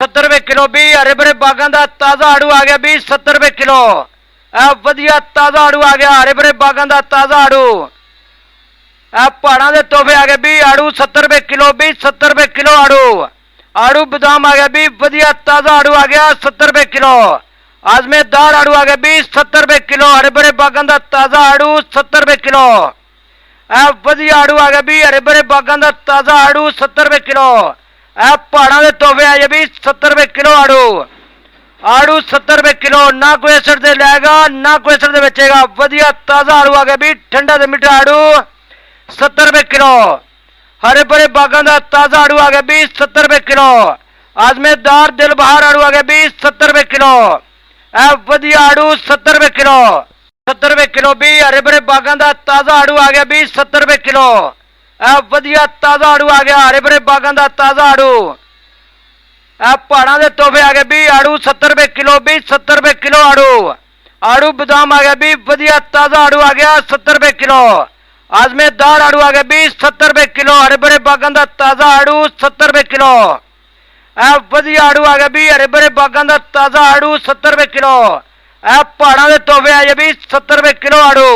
70 रुपए किलो भी हरे भरे बागां दा ताज़ा आड़ू आ गया भी 70 रुपए किलो। वधिया ताज़ा आड़ू आ गया हरे भरे बागां दा ताज़ा आड़ू। पहाड़ां दे तोहफे आ गए भी आड़ू 70 रुपए किलो भी 70 रुपए किलो आड़ू। आड़ू बादाम आ गया भी वधिया ताज़ा आड़ू आ गया 70 रुपए किलो। आजमेदार आड़ू आ गया भी 70 रुपए किलो हरे भरे बागां दा ताज़ा आड़ू 70 रुपए किलो। वधिया आड़ू आ गया भी हरे भरे बागां दा ताज़ा आड़ू 70 रुपए किलो। पहाड़ां दे तोहफे आए भी 70 रुपए किलो आड़ू। आड़ू 70 रुपए किलो ना कोई असर दे लेगा ना कोई असर दे बेचेगा। वधिया ताज़ा आड़ू आ गया भी ठंडा ते मिठा आड़ू 70 रुपए किलो। हरे भरे बागां दा ताज़ा आड़ू आ गया भी 70 रुपए किलो। आजमेदार दिल बहार आड़ू आ गया भी 70 रुपए किलो। वधिया आड़ू 70 रुपए किलो। 70 रुपए किलो भी हरे भरे बागां दा ताज़ा आड़ू आ गया भी 70 रुपए किलो। वधिया ताज़ा आड़ू आ गया हरे भरे बागां दा ताज़ा आड़ू। पहाड़ां दे तोहफे आ गए भी आड़ू 70 रुपए किलो भी 70 रुपए किलो आड़ू। आड़ू बादाम आ गया भी वधिया ताज़ा आड़ू आ गया 70 रुपए किलो। आजमेदार आड़ू आ गया भी 70 रुपए किलो हरे भरे बागां दा ताज़ा आड़ू 70 रुपए किलो। वधिया आड़ू आ गया भी हरे भरे बागां दा ताज़ा आड़ू 70 रुपए किलो। पहाड़ां दे तोहफे आए भी 70 रुपए किलो आड़ू।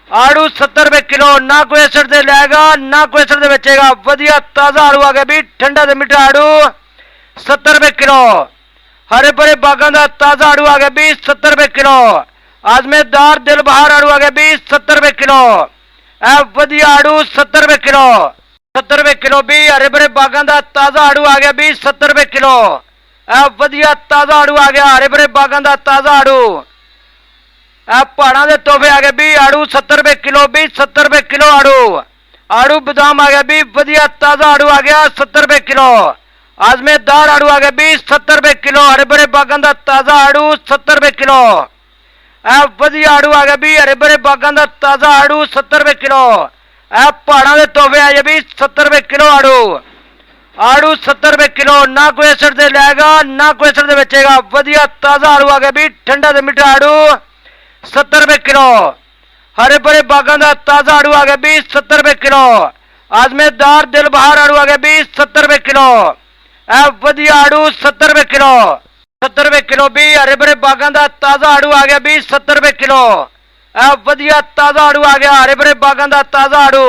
आड़ू 70 रुपए किलो ना कोई असर दे लेगा ना कोई असर दे बेचेगा। वधिया ताज़ा आड़ू आ गया भी ठंडा ते मिठा आड़ू 70 रुपए किलो। हरे भरे बागां दा ताज़ा आड़ू आ गया भी 70 रुपए किलो। आजमेदार दिल बहार आड़ू आ गया भी 70 रुपए किलो। वधिया आड़ू 70 रुपए किलो। 70 रुपए किलो भी हरे भरे बागां दा ताज़ा आड़ू आ गया भी 70 रुपए किलो। वधिया ताज़ा आड़ू आ गया हरे भरे बागां दा ताज़ा आड़ू। पहाड़ां दे तोहफे आ गए भी आड़ू 70 रुपए किलो भी 70 रुपए किलो आड़ू। आड़ू बादाम आ गया भी वधिया ताज़ा आड़ू आ गया 70 रुपए किलो। आजमेदार आड़ू आ गया भी 70 रुपए किलो हरे भरे बागां दा ताज़ा आड़ू 70 रुपए किलो। वधिया आड़ू आ गया भी हरे भरे बागां दा ताज़ा आड़ू 70 रुपए किलो। पहाड़ां दे तोहफे आए भी 70 रुपए किलो आड़ू। आड़ू 70 रुपए किलो ना कोई असर दे लेगा ना कोई असर दे बेचेगा। वधिया ताज़ा आड़ू आ गया भी ठंडा ते मिठा आड़ू 70 रुपए किलो। हरे भरे बागां दा ताज़ा आड़ू आ गया भी 70 रुपए किलो। आजमेदार दिल बहार आड़ू आ गया भी 70 रुपए किलो। वधिया आड़ू 70 रुपए किलो। 70 रुपए किलो भी हरे भरे बागां दा ताज़ा आड़ू आ गया भी 70 रुपए किलो। वधिया ताज़ा आड़ू आ गया हरे भरे बागां दा ताज़ा आड़ू।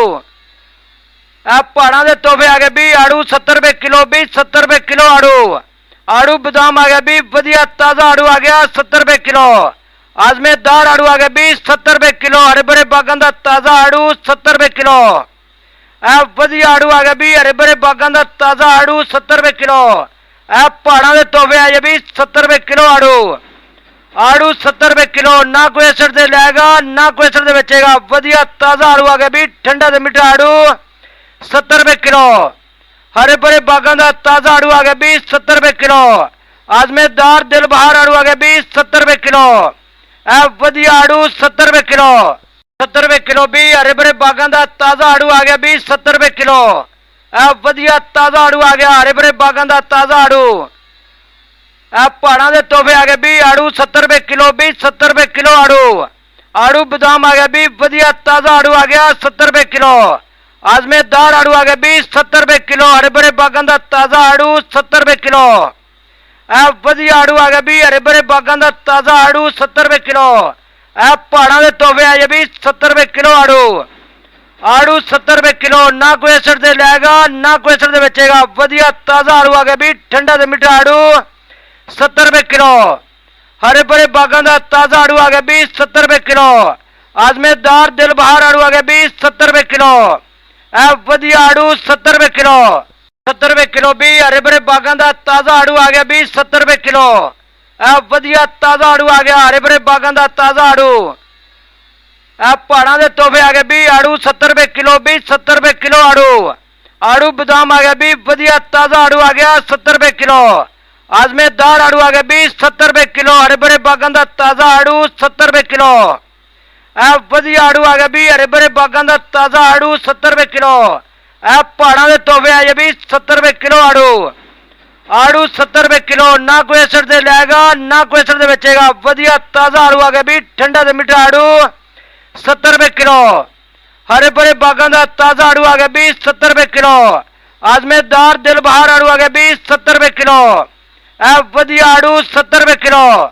पहाड़ां दे तोहफे आ गए भी आड़ू 70 रुपए किलो भी 70 रुपए किलो आड़ू। आड़ू बादाम आ गया भी वधिया ताज़ा आड़ू आ गया 70 रुपए किलो। आजमेदार आड़ू आ गया भी 70 रुपए किलो हरे भरे बागां दा ताज़ा आड़ू 70 रुपए किलो। वधिया आड़ू आ गया भी हरे भरे बागां दा ताज़ा आड़ू 70 रुपए किलो। पहाड़ां दे तोहफे आए भी 70 रुपए किलो आड़ू। आड़ू 70 रुपए किलो ना कोई असर दे लेगा ना कोई असर दे बेचेगा। वधिया ताज़ा आड़ू आ गया भी ठंडा ते मिठा आड़ू 70 रुपए किलो। हरे भरे बागां दा ताज़ा आड़ू आ गया भी 70 रुपए किलो। आजमेदार दिल बहार आड़ू आ गया भी 70 रुपए किलो। वधिया आड़ू 70 रुपए किलो। 70 रुपए किलो भी हरे भरे बागां दा ताज़ा आड़ू आ गया भी 70 रुपए किलो। वधिया ताज़ा आड़ू आ गया हरे भरे बागां दा ताज़ा आड़ू। पहाड़ां दे तोहफे आ गए भी आड़ू 70 रुपए किलो भी 70 रुपए किलो आड़ू। आड़ू बादाम आ गया भी वधिया ताज़ा आड़ू आ गया 70 रुपए किलो। आजमेदार आड़ू आ गया भी 70 रुपए किलो हरे भरे बागां दा ताज़ा आड़ू 70 रुपए किलो। वधिया आड़ू आ गया भी हरे भरे बागां दा ताज़ा आड़ू 70 रुपए किलो। पहाड़ां दे तोहफे आए भी 70 रुपए किलो आड़ू। आड़ू 70 रुपए किलो ना कोई असर दे लेगा ना कोई असर दे बेचेगा। वधिया ताज़ा आड़ू आ गया भी ठंडा ते मिठा आड़ू 70 रुपए किलो। हरे भरे बागां दा ताज़ा आड़ू आ गया भी 70 रुपए किलो। आजमेदार दिल बहार आड़ू आ गया भी 70 रुपए किलो। वधिया ताज़ा आड़ू आ गया भी ठंडा ते मिठा आड़ू 70 रुपए किलो। हरे भरे बागां दा ताज़ा आड़ू आ गया भी 70 रुपए किलो। आजमेदार दिल बहार आड़ू आ गया भी 70 रुपए किलो। वधिया आड़ू 70 रुपए किलो। 70 रुपए किलो भी हरे भरे बागां दा ताज़ा आड़ू आ गया भी 70 रुपए किलो। वधिया ताज़ा आड़ू आ गया हरे भरे बागां दा ताज़ा आड़ू। पहाड़ां दे तोहफे आ गए भी आड़ू 70 रुपए किलो भी 70 रुपए किलो आड़ू। आड़ू बादाम आ गया भी वधिया ताज़ा आड़ू आ गया 70 रुपए किलो। आजमेदार आड़ू आ गया भी 70 रुपए किलो हरे भरे बागां दा ताज़ा आड़ू 70 रुपए किलो। वधिया आड़ू आ गया भी हरे भरे बागां दा ताज़ा आड़ू 70 रुपए किलो। पहाड़ां दे तोहफे आए भी 70 रुपए किलो आड़ू। आड़ू 70 रुपए किलो ना कोई असर दे लेगा ना कोई असर दे बेचेगा। वधिया ताज़ा आड़ू आ गया भी ठंडा ते मिठा आड़ू 70 रुपए किलो। हरे भरे बागां दा ताज़ा आड़ू आ गया भी 70 रुपए किलो। आजमेदार दिल बहार आड़ू आ गया भी 70 रुपए किलो। ਇਹ ਵਧੀਆ ਆੜੂ 70 ਰੁਪਏ ਕਿਲੋ।